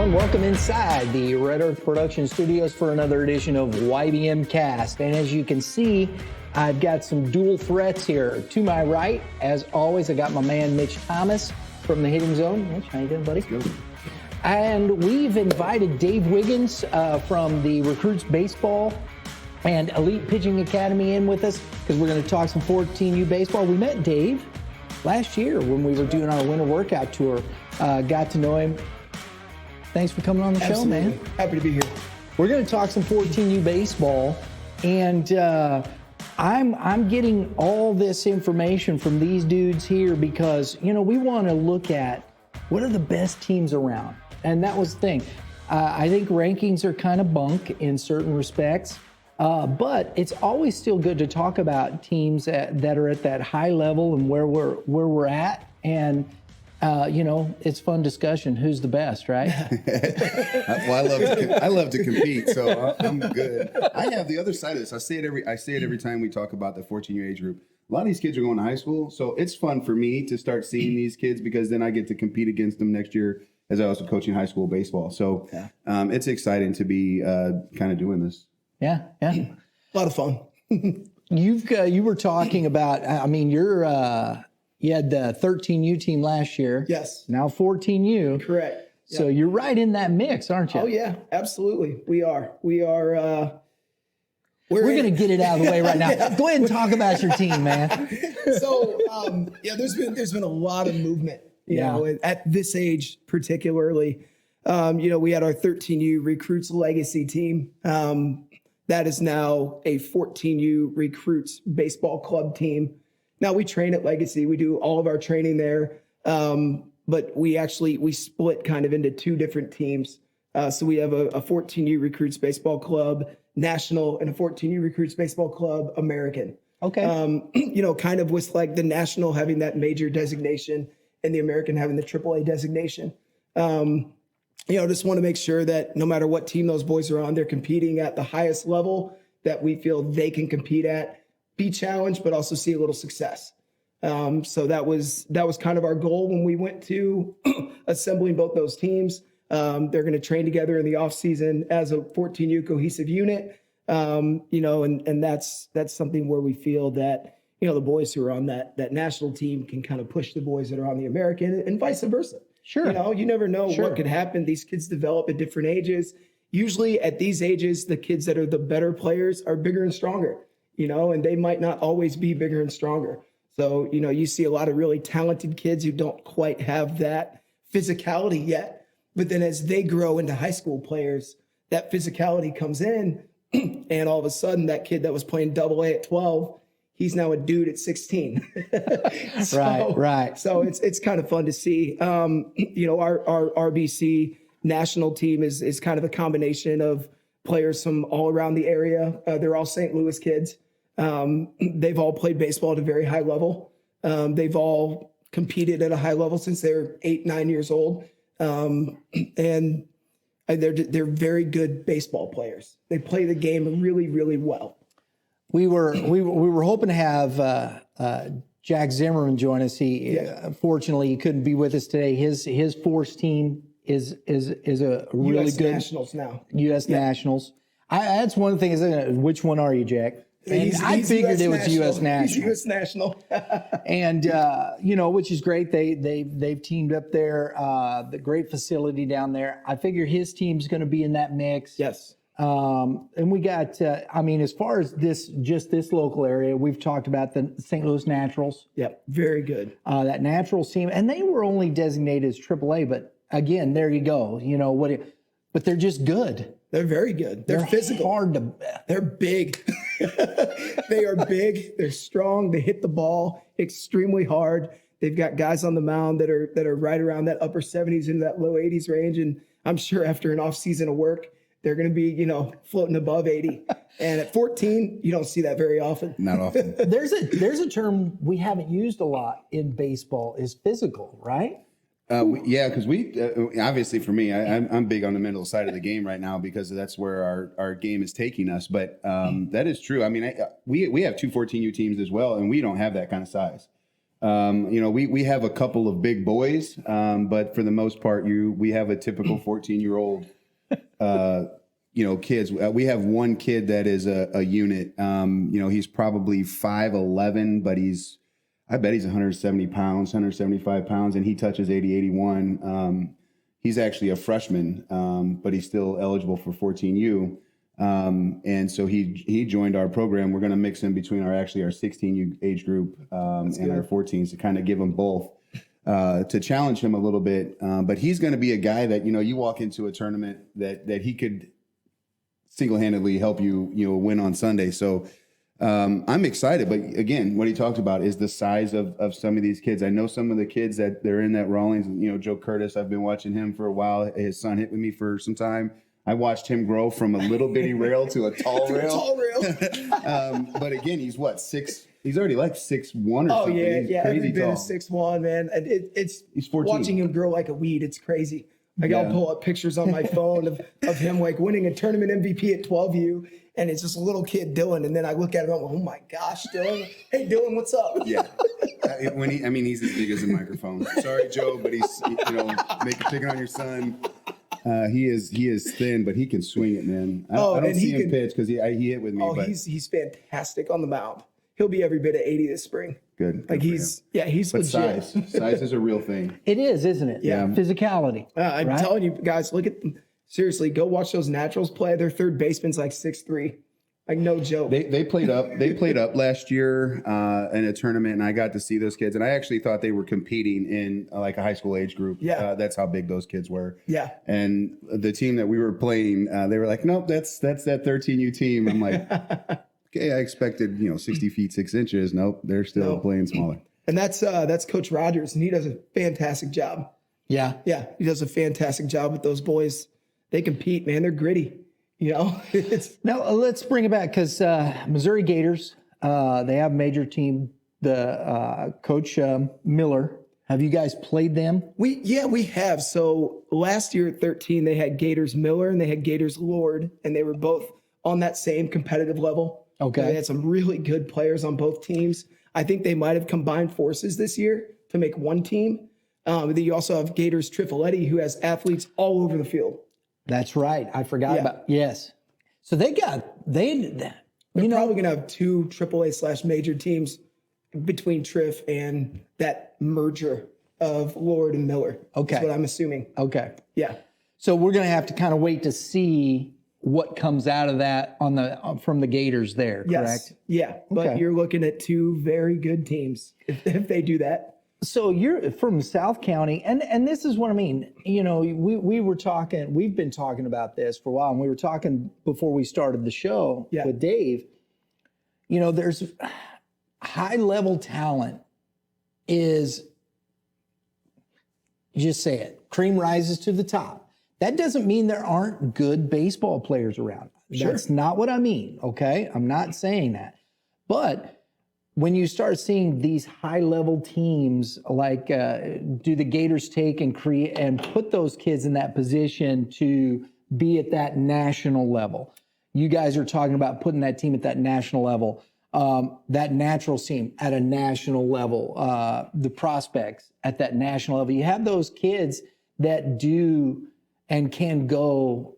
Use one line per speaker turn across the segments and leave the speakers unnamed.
everyone. Welcome inside the Red Earth Production Studios for another edition of YBMcast. And as you can see, I've got some dual threats here. To my right, as always, I got my man Mitch Thomas from the Hitting Zone. Mitch, how you doing, buddy?
Good.
And we've invited Dave Wiggins from the Recruits Baseball and Elite Pitching Academy in with us because we're going to talk some 14U baseball. We met Dave last year when we were doing our winter workout tour. Got to know him. Thanks for coming on the show, man.
Happy to be here.
We're going to talk some 14U baseball, and I'm getting all this information from these dudes here because, you know, we want to look at what are the best teams around, and that was the thing. I think rankings are kind of bunk in certain respects, but it's always still good to talk about teams that are at that high level and where we're at, and you know, it's fun discussion. Who's the best, right?
Well, I love to compete, so I'm good. I have the other side of this. I say it every time we talk about the 14-year age group. A lot of these kids are going to high school, so it's fun for me to start seeing these kids because then I get to compete against them next year as I was coaching high school baseball. So it's exciting to be kind of doing this.
Yeah.
A lot of fun.
You were talking about. I mean, you had the 13U team last year.
Yes.
Now 14U.
Correct.
So you're right in that mix, aren't you?
Oh yeah, absolutely. We are. We're
going to get it out of the way right now. Go ahead and talk about your team, man.
So there's been a lot of movement. You know, at this age particularly. We had our 13U Recruits Legacy team. That is now a 14U Recruits Baseball Club team. Now we train at Legacy. We do all of our training there. But we split kind of into two different teams. So we have a 14U Recruits Baseball Club National and a 14U Recruits Baseball Club American.
Okay.
Kind of with like the National having that major designation and the American having the AAA designation. Just want to make sure that no matter what team those boys are on, they're competing at the highest level that we feel they can compete at. Be challenged, but also see a little success. So that was kind of our goal when we went to assembling both those teams. They're going to train together in the off season as a 14U cohesive unit. And that's something where we feel that, the boys who are on that national team can kind of push the boys that are on the American and vice versa.
Sure.
You never know what could happen. These kids develop at different ages. Usually at these ages, the kids that are the better players are bigger and stronger. And they might not always be bigger and stronger. So, you see a lot of really talented kids who don't quite have that physicality yet. But then as they grow into high school players, that physicality comes in. And all of a sudden, that kid that was playing AA at 12, he's now a dude at 16.
Right.
So it's kind of fun to see. Our RBC national team is kind of a combination of players from all around the area. They're all St. Louis kids. They've all played baseball at a very high level. They've all competed at a high level since they're 8-9 years old. And they're very good baseball players. They play the game really, really well.
We were hoping to have Jack Zimmerman join us. Unfortunately, he couldn't be with us today. His force team is a really
US
good
Nationals now.
U.S. Nationals. That's one thing. Which one are you, Jack? I figured
US
it was U.S. National.
He's U.S. National.
And, which is great. They've teamed up there, the great facility down there. I figure his team's going to be in that mix.
Yes.
And we got, as far as this local area, we've talked about the St. Louis Naturals.
Yep. Very good.
That Naturals team. And they were only designated as AAA, but again, there you go. But they're just good.
They're very good. They're physical. They're big. They are big. They're strong. They hit the ball extremely hard. They've got guys on the mound that are right around that upper 70s into that low 80s range. And I'm sure after an off season of work, they're going to be, floating above 80. And at 14, you don't see that very often.
Not often.
There's a term we haven't used a lot in baseball is physical, right?
Because obviously for me, I'm big on the mental side of the game right now because that's where our game is taking us. But that is true. We have two 14U teams as well, and we don't have that kind of size. We have a couple of big boys, but for the most part, we have a typical 14-year-old, kids. We have one kid that is a unit. He's probably 5'11", but I bet he's 170 pounds, 175 pounds, and he touches 80, 81. He's actually a freshman, but he's still eligible for 14U. And so he joined our program. We're going to mix in between our 16U age group and our 14s to kind of give him both to challenge him a little bit. But he's going to be a guy that, you walk into a tournament that he could single-handedly help you, win on Sunday. So I'm excited. But again, what he talked about is the size of some of these kids. I know some of the kids that they're in that Rawlings, Joe Curtis, I've been watching him for a while. His son hit with me for some time. I watched him grow from a little bitty rail to a tall rail. But again, he's what, 6? He's already like 6'1" or something. He's
Every
crazy
bit
tall.
of 6'1", man. And
He's 14.
Watching him grow like a weed. It's crazy. I'll pull up pictures on my phone of him like winning a tournament MVP at 12U, and it's just a little kid Dylan. And then I look at him, I'm like, oh my gosh, Dylan! Hey, Dylan, what's up?
Yeah. He's as big as a microphone. Sorry, Joe, but he's picking on your son. He is thin, but he can swing it, man. I don't see him pitch because he hit with me.
Oh,
but
he's fantastic on the mound. He'll be every bit of 80 this spring.
Good.
Like he's
But
legit.
size is a real thing.
It is, isn't it?
Yeah.
Physicality.
I'm
right?
telling you guys, look at them. Seriously, go watch those Naturals play. Their third baseman's like 6'3". Like no joke.
They played up last year in a tournament, and I got to see those kids. And I actually thought they were competing in like a high school age group.
Yeah.
That's how big those kids were.
Yeah.
And the team that we were playing, they were like, nope, that's that 13U team. I'm like, okay, I expected 60 feet 6 inches. Nope, they're still playing smaller.
And that's Coach Rogers, and he does a fantastic job.
Yeah.
Yeah, he does a fantastic job with those boys. They compete, man. They're gritty.
Now let's bring it back because Missouri Gators, they have a major team. The Coach Miller. Have you guys played them?
We have. So last year at 13, they had Gators Miller and they had Gators Lord, and they were both on that same competitive level.
Okay.
They had some really good players on both teams. I think they might have combined forces this year to make one team. Then you also have Gators Trifoletti, who has athletes all over the field.
That's right. I forgot about. Yes. So they're
probably going to have 2 AAA/major teams between Triff and that merger of Lord and Miller.
Okay.
That's what I'm assuming.
Okay.
Yeah.
So we're going to have to kind of wait to see what comes out of that from the Gators there,
Yes.
correct?
Yeah. But
Okay.
you're looking at 2 very good teams if they do that.
So you're from South County, and this is what I mean. We've been talking about this for a while, and we were talking before we started the show with Dave. There's high-level talent is, just say it, cream rises to the top. That doesn't mean there aren't good baseball players around.
Sure.
That's not what I mean, okay? I'm not saying that. But when you start seeing these high-level teams, like do the Gators take and create and put those kids in that position to be at that national level? You guys are talking about putting that team at that national level, that Naturals team at a national level, the prospects at that national level. You have those kids that do and can go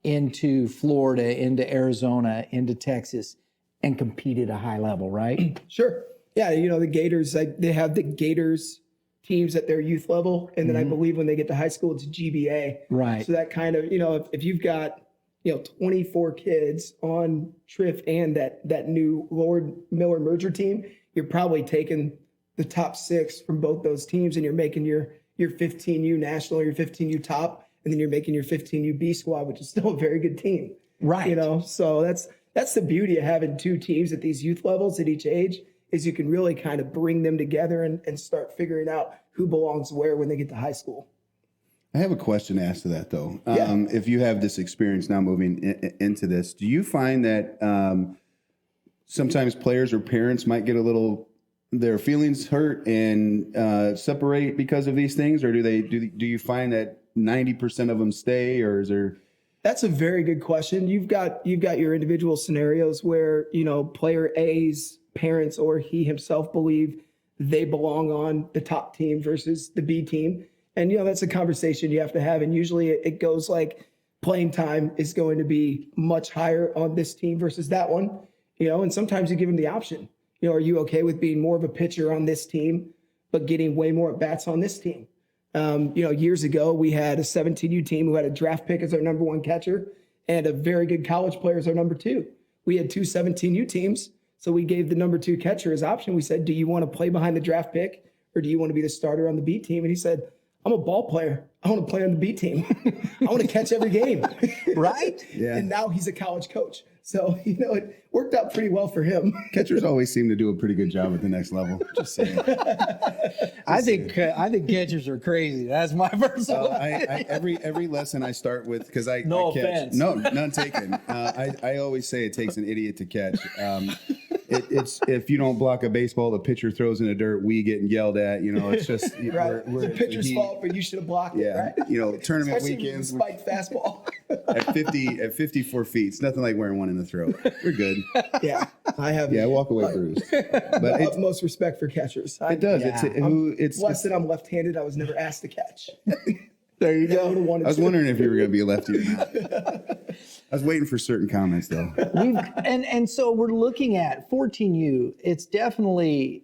into Florida, into Arizona, into Texas, and compete at a high level, right?
Sure. Yeah, the Gators, they have the Gators teams at their youth level, and then I believe when they get to high school, it's GBA.
Right.
So that kind of, if you've got, 24 kids on Triff and that new Lord Miller merger team, you're probably taking the top 6 from both those teams, and you're making your 15U national, your 15U top, and then you're making your 15U B squad, which is still a very good team.
Right.
So that's the beauty of having 2 teams at these youth levels at each age, is you can really kind of bring them together and start figuring out who belongs where when they get to high school.
I have a question to ask to that, though.
Yeah.
If you have this experience now moving into this, do you find that sometimes players or parents might get their feelings hurt and separate because of these things, or do you find that 90% of them stay, or is there?
That's a very good question. You've got your individual scenarios where, player A's parents or he himself believe they belong on the top team versus the B team. And, that's a conversation you have to have. And usually it goes like playing time is going to be much higher on this team versus that one, and sometimes you give them the option. Are you okay with being more of a pitcher on this team, but getting way more at bats on this team? Years ago, we had a 17U team who had a draft pick as our number one catcher and a very good college player as our number two. We had two 17U teams, so we gave the number two catcher his option. We said, do you want to play behind the draft pick or do you want to be the starter on the B team? And he said, I'm a ball player. I want to play on the B team. I want to catch every game.
Right?
Yeah.
And now he's a college coach. So, it worked out pretty well for him.
Catchers always seem to do a pretty good job at the next level. Just saying.
I think catchers are crazy. That's my personal.
Every lesson I start with, because I
No
catch.
offense.
No, none taken. I always say it takes an idiot to catch. It's if you don't block a baseball, the pitcher throws in the dirt, we getting yelled at. It's just
Right.
we're
It's the pitcher's fault, but you should have blocked it,
Yeah,
right?
Tournament
Especially
weekends
with a spiked fastball.
at 54 feet, it's nothing like wearing one in the throat. We're good.
Yeah, I have.
Yeah, I walk away bruised. But
the utmost respect for catchers.
it does.
Yeah.
It's
Blessed that I'm left-handed. I was never asked to catch.
there you
Never would've
go.
wanted
I was
to.
wondering if you were going to be a lefty or not. I was waiting for certain comments though.
And so we're looking at 14U. It's definitely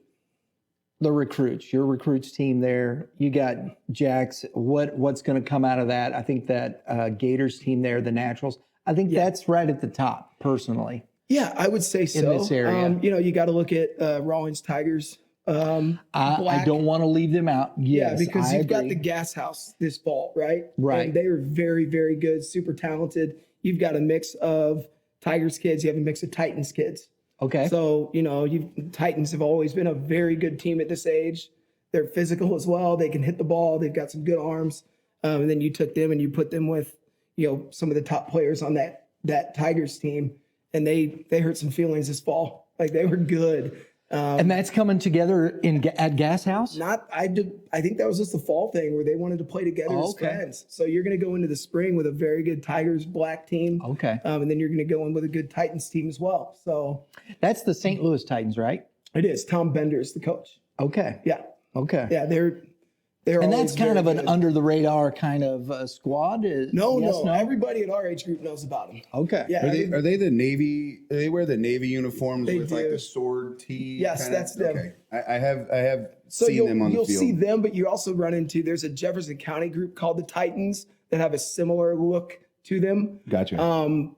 the recruits, your recruits team there. You got Jax. What's going to come out of that? I think that Gators team there, the Naturals. I think that's right at the top, personally.
Yeah, I would say so.
In this area.
You got to look at Rawlins Tigers.
I
Black.
don't want to leave them out. Yes,
because
I
you've got
agree.
the Gas House this fall, right?
Right.
And they are very, very good, super talented. You've got a mix of Tigers kids. You have a mix of Titans kids.
Okay.
So, Titans have always been a very good team at this age. They're physical as well. They can hit the ball. They've got some good arms. And then you took them and you put them with, some of the top players on that Tigers team. And they hurt some feelings this fall. Like, they were good.
And that's coming together at Gas House?
I think that was just a fall thing where they wanted to play together as friends. So you're going to go into the spring with a very good Tigers Black team.
Okay.
And then you're going to go in with a good Titans team as well. So
That's the St. Louis Titans, right?
it is. Tom Bender is the coach.
Okay.
Yeah.
Okay.
Yeah. They're
And
always
that's kind
very
of an
good.
under the radar kind of squad?
No.
Yes,
Everybody at our age group knows about them.
Okay.
Yeah.
Are they the Navy? Do they wear the Navy uniforms
They
with like
do.
the sword tee?
Yes,
kinda?
that's them.
Okay. I have
So
seen them on the
you'll
field.
see them, but you also run into, there's a Jefferson County group called the Titans that have a similar look to them.
Gotcha.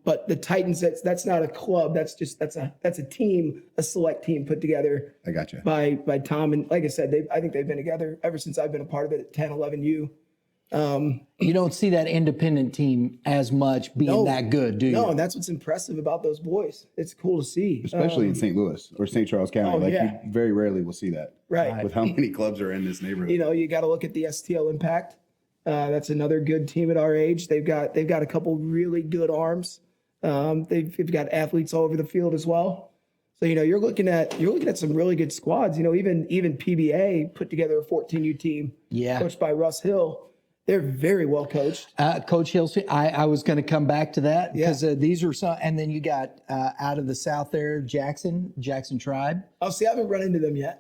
But the Titans, that's not a club. That's a team, a select team put together
I gotcha.
by Tom. And like I said, I think they've been together ever since I've been a part of it at 10, 11U.
You don't see that independent team as much being that good, do you?
No, and that's what's impressive about those boys. It's cool to see.
Especially in St. Louis or St. Charles County. You very rarely will see that.
Right.
With how many clubs are in this neighborhood.
You got to look at the STL Impact. That's another good team at our age. They've got a couple really good arms. They've got athletes all over the field as well. So you're looking at some really good squads. Even PBA put together a 14U team, coached by Russ Hill. They're very well coached.
Coach Hill, I was going to come back to that because these are some, and then you got out of the South there, Jackson Tribe.
Oh, see, I haven't run into them yet.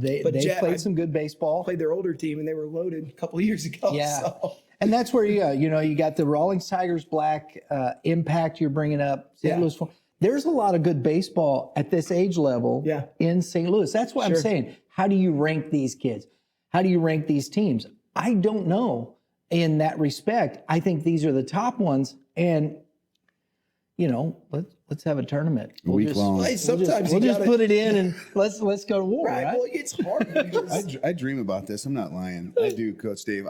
They played some good baseball.
Played their older team, and they were loaded a couple of years ago.
Yeah.
So.
And that's where you got the Rawlings Tigers Black Impact you're bringing up. St. Louis. There's a lot of good baseball at this age level in St. Louis. That's what I'm saying. How do you rank these kids? How do you rank these teams? I don't know. In that respect, I think these are the top ones, and let's have a tournament.
Week long.
Hey, sometimes
We'll
you
just
gotta,
put it in and let's go to war.
right.
Right?
Well, it's hard. Because,
I dream about this. I'm not lying. I do, Coach Dave.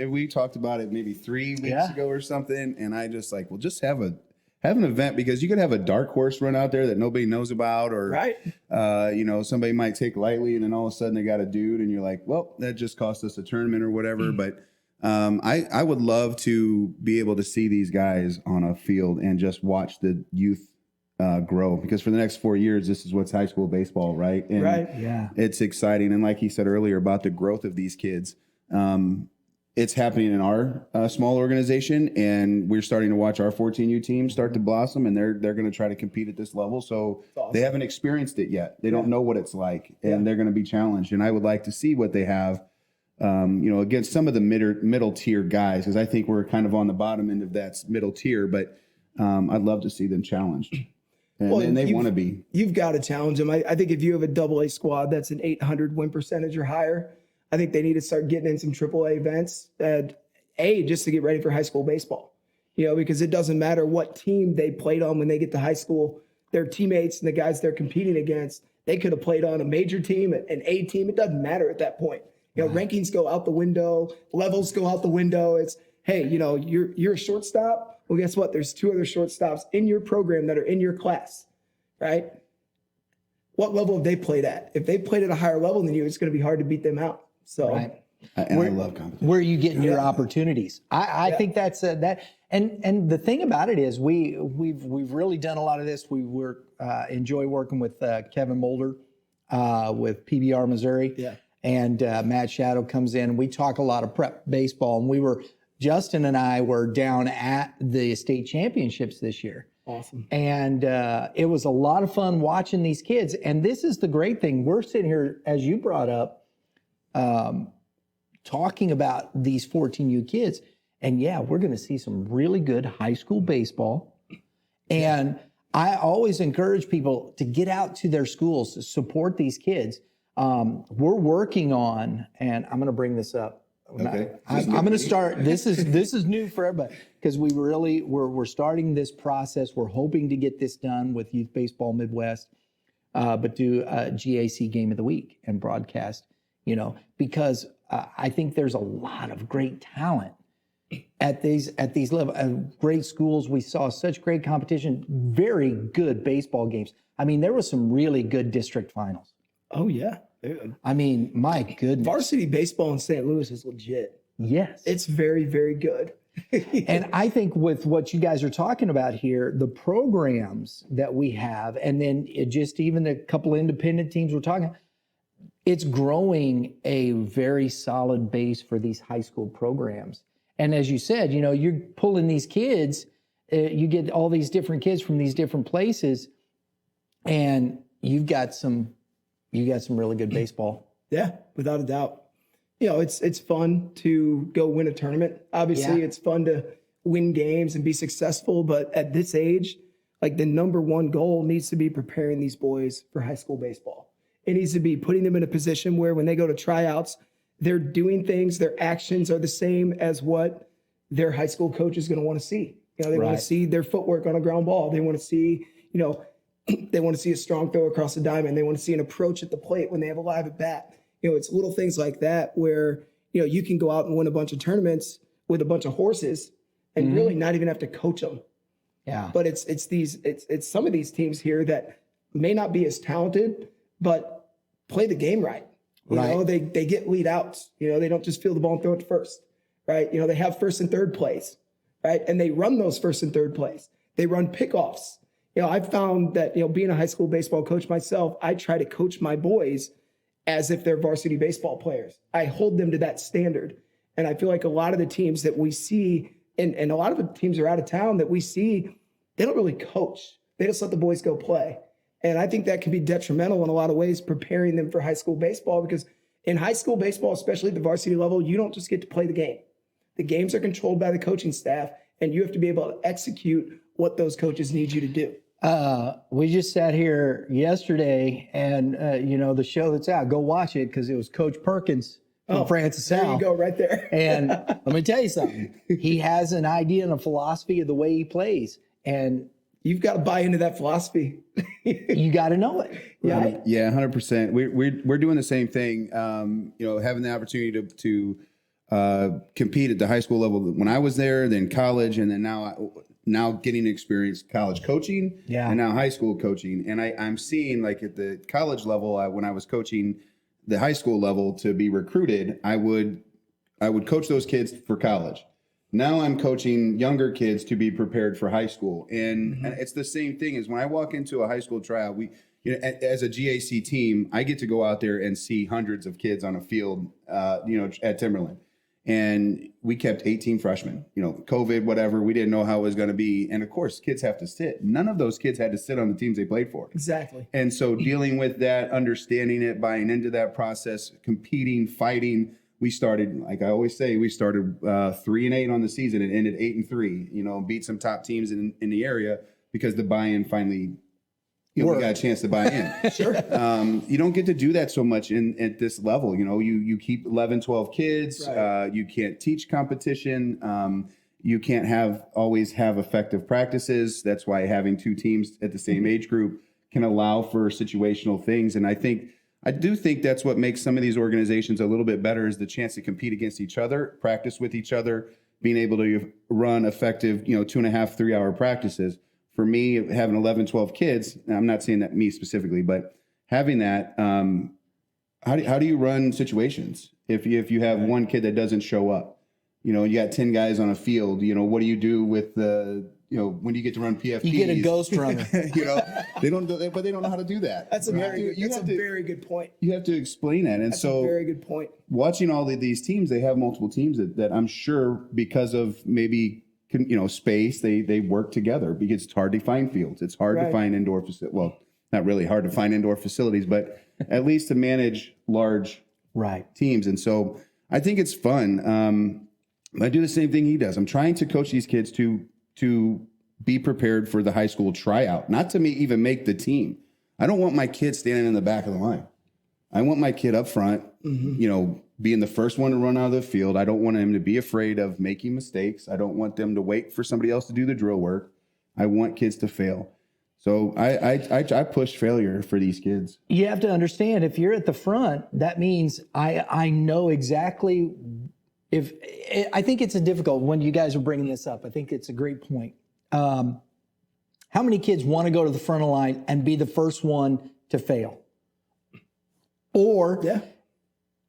We talked about it maybe 3 weeks ago or something, and I just we'll just have an event because you could have a dark horse run out there that nobody knows about, or somebody might take lightly, and then all of a sudden they got a dude, and you're like, well, that just cost us a tournament or whatever. But I would love to be able to see these guys on a field and just watch the youth grow, because for the next 4 years, this is what's high school baseball, right? And
Yeah.
it's exciting. And like he said earlier about the growth of these kids, it's happening in our small organization, and we're starting to watch our 14U team start to blossom, and they're going to try to compete at this level. So
awesome.
They haven't experienced it yet. They don't know what it's like, and they're going to be challenged. And I would like to see what they have, against some of the middle tier guys, because I think we're kind of on the bottom end of that middle tier. But I'd love to see them challenged, and they want to be.
You've got to challenge them. I think if you have a AA squad that's an 800 win percentage or higher, I think they need to start getting in some AAA events, just to get ready for high school baseball, because it doesn't matter what team they played on when they get to high school. Their teammates and the guys they're competing against, they could have played on a major team, an A team. It doesn't matter at that point. Rankings go out the window, levels go out the window. It's, hey, you're a shortstop. Well, guess what? There's 2 other shortstops in your program that are in your class, right? What level have they played at? If they played at a higher level than you, it's going to be hard to beat them out. So,
right.
I love competition.
Where are you getting your opportunities? I think that's that. And the thing about it is we've really done a lot of this. We enjoy working with Kevin Mulder with PBR Missouri.
Yeah.
And Matt Shadow comes in. We talk a lot of prep baseball, and Justin and I were down at the state championships this year.
Awesome.
And it was a lot of fun watching these kids. And this is the great thing. We're sitting here, as you brought up, talking about these 14U kids. And we're going to see some really good high school baseball. And I always encourage people to get out to their schools to support these kids. We're working on, and I'm going to bring this up.
Okay.
I'm going to start. This is new for everybody, because we're starting this process. We're hoping to get this done with Youth Baseball Midwest, but do a GAC Game of the Week and broadcast. Because I think there's a lot of great talent at these level, great schools. We saw such great competition, very good baseball games. I mean, there was some really good district finals.
Oh yeah.
I mean, my goodness.
Varsity baseball in St. Louis is legit.
Yes.
It's very, very good.
And I think with what you guys are talking about here, the programs that we have, and then just even the couple independent teams we're talking, it's growing a very solid base for these high school programs. And as you said, you're pulling these kids, you get all these different kids from these different places, and you've got some really good baseball.
Yeah, without a doubt. It's fun to go win a tournament. Obviously, it's fun to win games and be successful. But at this age, like, the number one goal needs to be preparing these boys for high school baseball. It needs to be putting them in a position where when they go to tryouts, they're doing things, their actions are the same as what their high school coach is going to want to see. They want to see their footwork on a ground ball. They want to see, they want to see a strong throw across the diamond. They want to see an approach at the plate when they have a live at bat. It's little things like that where, you can go out and win a bunch of tournaments with a bunch of horses and really not even have to coach them.
Yeah.
But it's some of these teams here that may not be as talented, but play the game right. They get lead outs. They don't just field the ball and throw it to first, right? They have first and third plays, right? And they run those first and third plays. They run pickoffs. I've found that, being a high school baseball coach myself, I try to coach my boys as if they're varsity baseball players. I hold them to that standard. And I feel like a lot of the teams that we see, and a lot of the teams are out of town that we see, they don't really coach. They just let the boys go play. And I think that can be detrimental in a lot of ways, preparing them for high school baseball, because in high school baseball, especially at the varsity level, you don't just get to play the game. The games are controlled by the coaching staff, and you have to be able to execute what those coaches need you to do.
We just sat here yesterday, and the show that's out, go watch it, because it was Coach Perkins from Francis South.
There you go, right there.
And let me tell you something. He has an idea and a philosophy of the way he plays, and
you've got to buy into that philosophy.
You got to know it.
Right?
Yeah, 100%. We're doing the same thing. Having the opportunity to compete at the high school level when I was there, then college, and then now getting to experience college coaching, and now high school coaching. And I'm seeing, like, at the college level, when I was coaching the high school level to be recruited, I would coach those kids for college. Now I'm coaching younger kids to be prepared for high school. And it's the same thing as when I walk into a high school tryout, as a GAC team, I get to go out there and see hundreds of kids on a field, at Timberland. And we kept 18 freshmen, COVID, whatever. We didn't know how it was going to be. And of course, kids have to sit. None of those kids had to sit on the teams they played for.
Exactly.
And so dealing with that, understanding it, buying into that process, competing, fighting, we started, like I always say, we started 3-8 on the season and ended 8-3, beat some top teams in the area because the buy-in finally, we got a chance to buy in.
Sure.
You don't get to do that so much at this level. You keep 11, 12 kids.
Right.
You can't teach competition. You can't always have effective practices. That's why having two teams at the same age group can allow for situational things. And I do think that's what makes some of these organizations a little bit better is the chance to compete against each other, practice with each other, being able to run effective, 2.5, 3 hour practices. For me, having 11, 12 kids, I'm not saying that me specifically, but having that, how do you run situations if you have one kid that doesn't show up? You got 10 guys on a field. What do you do with when you get to run PFTs?
You get a ghost runner.
They don't know how to do that.
That's a very good point.
You have to explain that, and
That's a very good point.
Watching all of these teams, they have multiple teams that I'm sure because of maybe space, they work together because it's hard to find fields. It's hard to find indoor facilities. Well, not really hard to find indoor facilities, but at least to manage large teams. And so I think it's fun. I do the same thing he does. I'm trying to coach these kids to be prepared for the high school tryout, not to even make the team. I don't want my kid standing in the back of the line. I want my kid up front, being the first one to run out of the field. I don't want him to be afraid of making mistakes. I don't want them to wait for somebody else to do the drill work. I want kids to fail. So I push failure for these kids.
You have to understand, if you're at the front, that means I know exactly I think it's a difficult when you guys are bringing this up. I think it's a great point. How many kids want to go to the front of the line and be the first one to fail? Or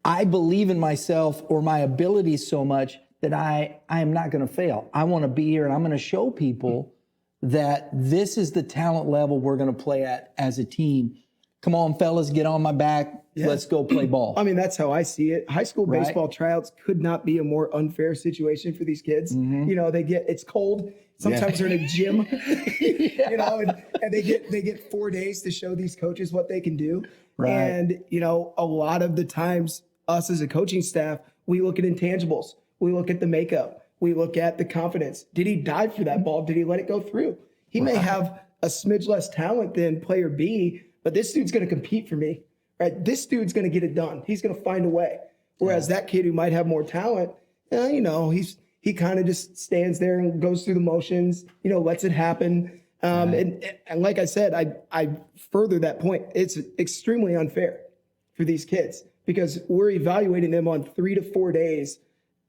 I believe in myself or my abilities so much that I am not going to fail. I want to be here and I'm going to show people that this is the talent level we're going to play at as a team. Come on, fellas, get on my back. Let's go play ball.
I mean, that's how I see it. High school baseball tryouts could not be a more unfair situation for these kids. It's cold. Sometimes they're in a gym, and they get 4 days to show these coaches what they can do.
Right.
And, a lot of the times us as a coaching staff, we look at intangibles. We look at the makeup. We look at the confidence. Did he dive for that ball? Did he let it go through? He may have a smidge less talent than player B, but this dude's going to compete for me, right? This dude's going to get it done. He's going to find a way. Whereas that kid who might have more talent, he kind of just stands there and goes through the motions, lets it happen. And like I said, I further that point. It's extremely unfair for these kids because we're evaluating them on 3 to 4 days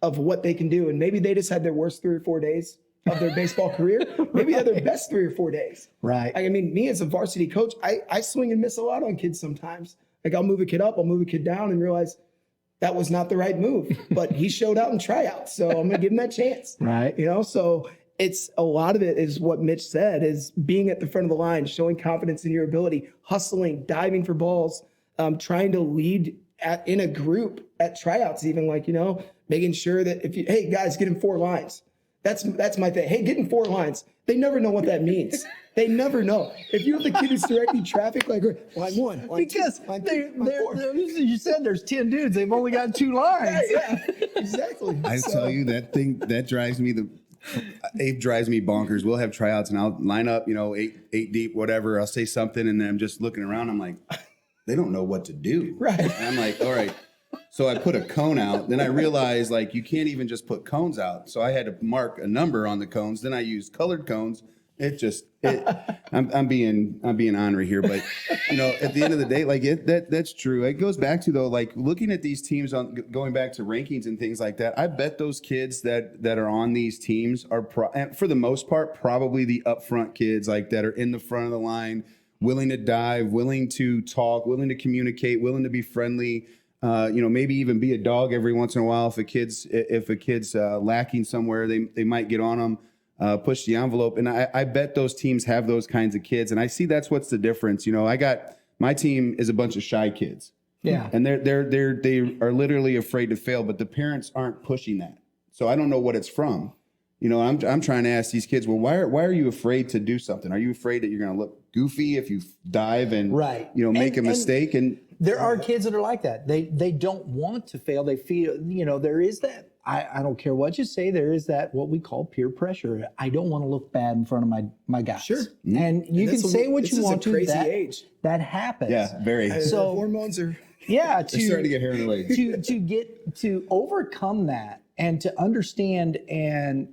of what they can do. And maybe they just had their worst 3 or 4 days of their baseball career. Maybe they had their best 3 or 4 days.
Right.
I mean, me as a varsity coach, I swing and miss a lot on kids sometimes. Like I'll move a kid up, I'll move a kid down and realize that was not the right move, but he showed out in tryouts. So I'm going to give him that chance.
Right.
So it's a lot of it is what Mitch said is being at the front of the line, showing confidence in your ability, hustling, diving for balls, trying to lead in a group at tryouts, even making sure that hey guys, get in 4 lines. That's my thing. Hey, get in 4 lines. They never know what that means. They never know. If you have the kid who's directing traffic, like line 1, line
because
2, line 3, line 4.
You said there's 10 dudes. They've only got 2 lines.
Yeah, exactly.
I tell you that drives me Abe drives me bonkers. We'll have tryouts and I'll line up, 8 deep, whatever. I'll say something and then I'm just looking around. I'm like, they don't know what to do.
Right.
And I'm like, all right. So I put a cone out. Then I realized you can't even just put cones out. So I had to mark a number on the cones. Then I used colored cones. I'm being ornery here, but at the end of the day, that's true. It goes back to looking at these teams going back to rankings and things like that. I bet those kids that are on these teams are for the most part probably the upfront kids that are in the front of the line, willing to dive, willing to talk, willing to communicate, willing to be friendly. Maybe even be a dog every once in a while. If a kid's lacking somewhere, they might get on them, push the envelope. And I bet those teams have those kinds of kids. And I see that's what's the difference. My team is a bunch of shy kids.
Yeah.
And they are literally afraid to fail, but the parents aren't pushing that. So I don't know what it's from. I'm trying to ask these kids, well, why are you afraid to do something? Are you afraid that you're going to look goofy if you dive and make a mistake? And
there are kids that are like that. They don't want to fail. They feel, there is that. I don't care what you say. There is that what we call peer pressure. I don't want to look bad in front of my guys.
Sure.
And you can say what you want to.
Crazy age.
That happens.
Yeah, very.
So hormones are.
Yeah,
they're starting to get hair in the legs.
to overcome that and to understand and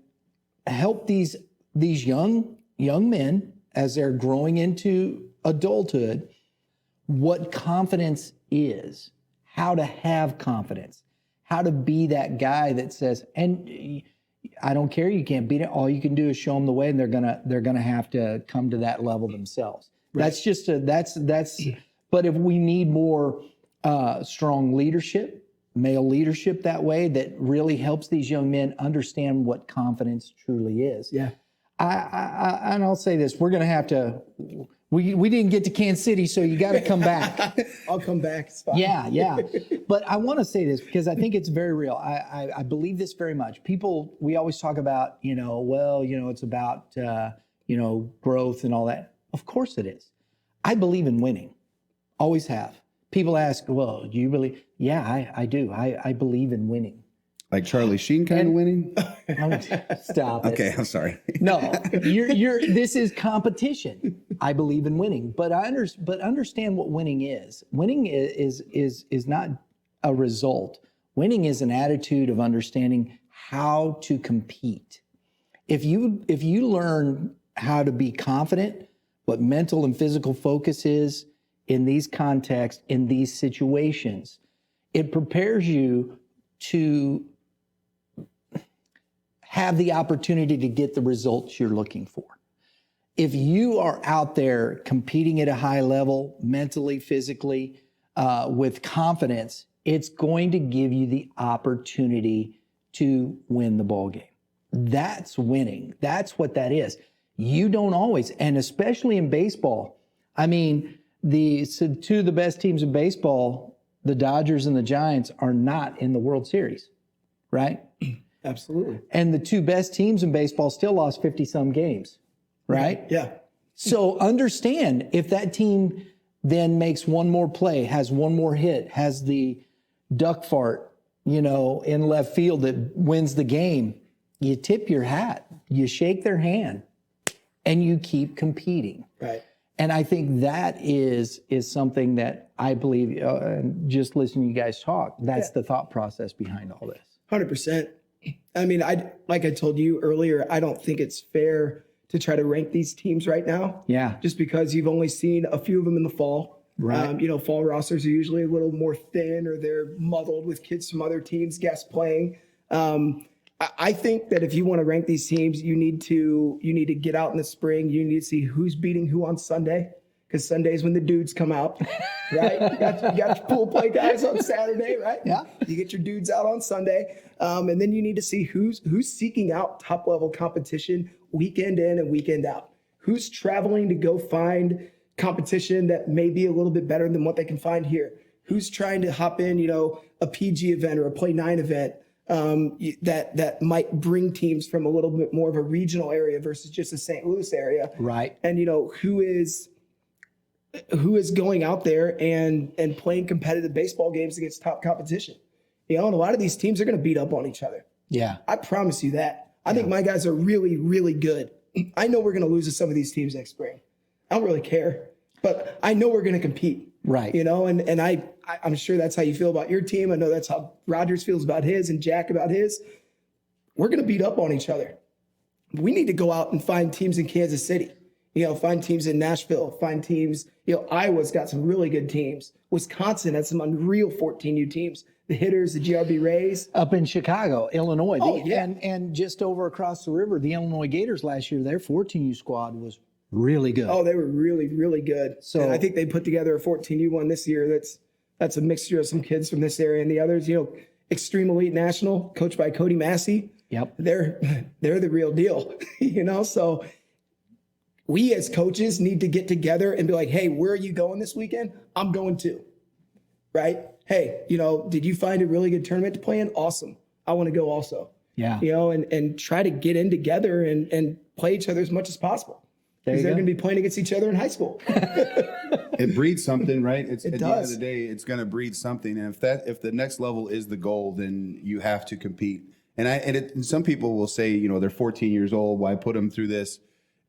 help these young men as they're growing into adulthood, what confidence is, how to have confidence, how to be that guy that says, and I don't care, you can't beat it. All you can do is show them the way, and they're gonna have to come to that level themselves. Right. That's just that's. But if we need more strong leadership, male leadership that way, that really helps these young men understand what confidence truly is.
Yeah.
And I'll say this, we're going to have to, we didn't get to Kansas City, so you got to come back.
I'll come back. It's fine.
Yeah. But I want to say this because I think it's very real. I believe this very much. We always talk about, it's about, growth and all that. Of course it is. I believe in winning. Always have. People ask, well, do you believe? Yeah, I do. I believe in winning.
Like Charlie Sheen kind of winning?
Stop it.
Okay, I'm sorry.
No, this is competition. I believe in winning, but understand what winning is. Winning is not a result. Winning is an attitude of understanding how to compete. If you learn how to be confident, what mental and physical focus is in these contexts, in these situations, it prepares you to have the opportunity to get the results you're looking for. If you are out there competing at a high level, mentally, physically, with confidence, it's going to give you the opportunity to win the ball game. That's winning. That's what that is. You don't always, and especially in baseball. I mean, two of the best teams in baseball, the Dodgers and the Giants, are not in the World Series, right?
Absolutely.
And the two best teams in baseball still lost 50-some games, right?
Yeah.
So understand, if that team then makes one more play, has one more hit, has the duck fart, in left field that wins the game, you tip your hat, you shake their hand, and you keep competing.
Right.
And I think that is something that I believe, just listening to you guys talk, that's the thought process behind all this.
100%. I mean, like I told you earlier, I don't think it's fair to try to rank these teams right now. Yeah. Just because you've only seen a few of them in the fall. Right. Fall rosters are usually a little more thin, or they're muddled with kids from other teams, guest playing. I think that if you want to rank these teams, you need to get out in the spring. You need to see who's beating who on Sunday, because Sunday's when the dudes come out, right? You got your pool play guys on Saturday, right? Yeah. You get your dudes out on Sunday, and then you need to see who's seeking out top level competition weekend in and weekend out. Who's traveling to go find competition that may be a little bit better than what they can find here? Who's trying to hop in, a PG event or a Play 9 event? That might bring teams from a little bit more of a regional area versus just a St. Louis area. Right. And, who is going out there and playing competitive baseball games against top competition. And a lot of these teams are going to beat up on each other. Yeah. I promise you that. I think my guys are really, really good. I know we're going to lose to some of these teams next spring. I don't really care, but I know we're going to compete. Right. And I'm sure that's how you feel about your team. I know that's how Rogers feels about his and Jack about his. We're going to beat up on each other. We need to go out and find teams in Kansas City, find teams in Nashville, find teams, Iowa's got some really good teams. Wisconsin has some unreal 14U teams. The Hitters, the GRB Rays. Up in Chicago, Illinois. And just over across the river, the Illinois Gators last year, their 14U squad was really good. Oh, they were really, really good. So and I think they put together a 14U one this year. That's a mixture of some kids from this area and the others. Extreme Elite National, coached by Cody Massey. Yep, they're the real deal. So we as coaches need to get together and be like, hey, where are you going this weekend? I'm going too. right? Hey, did you find a really good tournament to play in? Awesome. I want to go also.
Yeah.
And try to get in together and play each other as much as possible. Because they're going to be playing against each other in high school.
It breeds something, right? At the end of the
does.
day, it's going to breed something. And if the next level is the goal, then you have to compete. And some people will say, they're 14 years old. Why put them through this?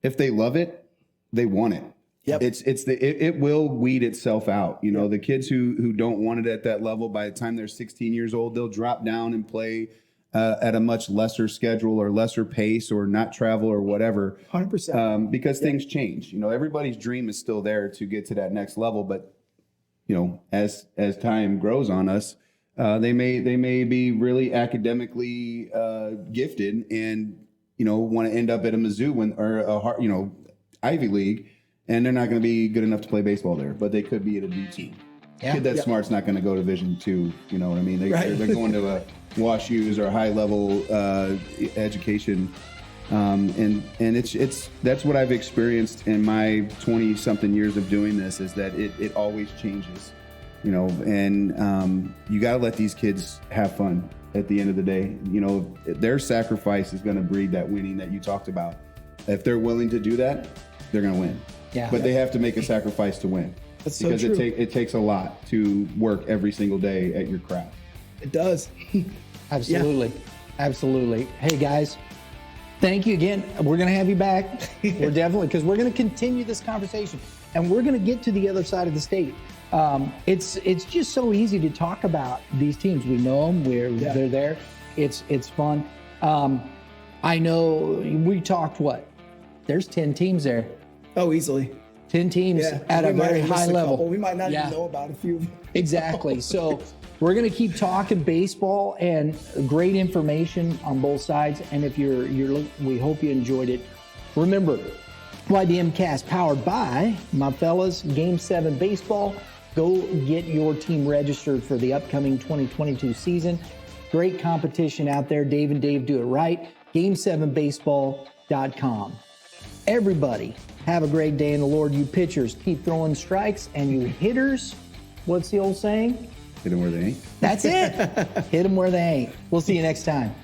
If they love it, they want it.
Yep.
It will weed itself out. The kids who don't want it at that level, by the time they're 16 years old, they'll drop down and play at a much lesser schedule or lesser pace or not travel or whatever.
100%.
Because things change. Everybody's dream is still there to get to that next level, but as time grows on us, they may be really academically gifted and want to end up at a Mizzou or a Ivy League, and they're not going to be good enough to play baseball there, but they could be at a D team.
Yeah.
Kid that's smart's not going to go to Division II. You know what I mean? They're going to a Wash U's or high level education, and it's that's what I've experienced in my 20 something years of doing this, is that it always changes. And you got to let these kids have fun at the end of the day. Their sacrifice is going to breed that winning that you talked about. If they're willing to do that, they're going to win.
Yeah.
But they have to make a sacrifice to win.
That's so
because
true.
it takes a lot to work every single day at your craft.
It does.
Absolutely. Absolutely. Hey, guys, thank you again. We're going to have you back. We're definitely, because we're going to continue this conversation, and we're going to get to the other side of the state. It's just so easy to talk about these teams. We know them. They're there. It's fun. I know we talked there's 10 teams there.
Oh, easily.
10 teams at a very high level.
We might not even know about a few.
Exactly. So we're going to keep talking baseball and great information on both sides. And if we hope you enjoyed it. Remember, YBMcast powered by my fellas, Game 7 Baseball. Go get your team registered for the upcoming 2022 season. Great competition out there. Dave and Dave do it right. Game7baseball.com. Everybody, have a great day in the Lord. You pitchers, keep throwing strikes, and you hitters, what's the old saying?
Hit them where they ain't.
That's it. Hit them where they ain't. We'll see you next time.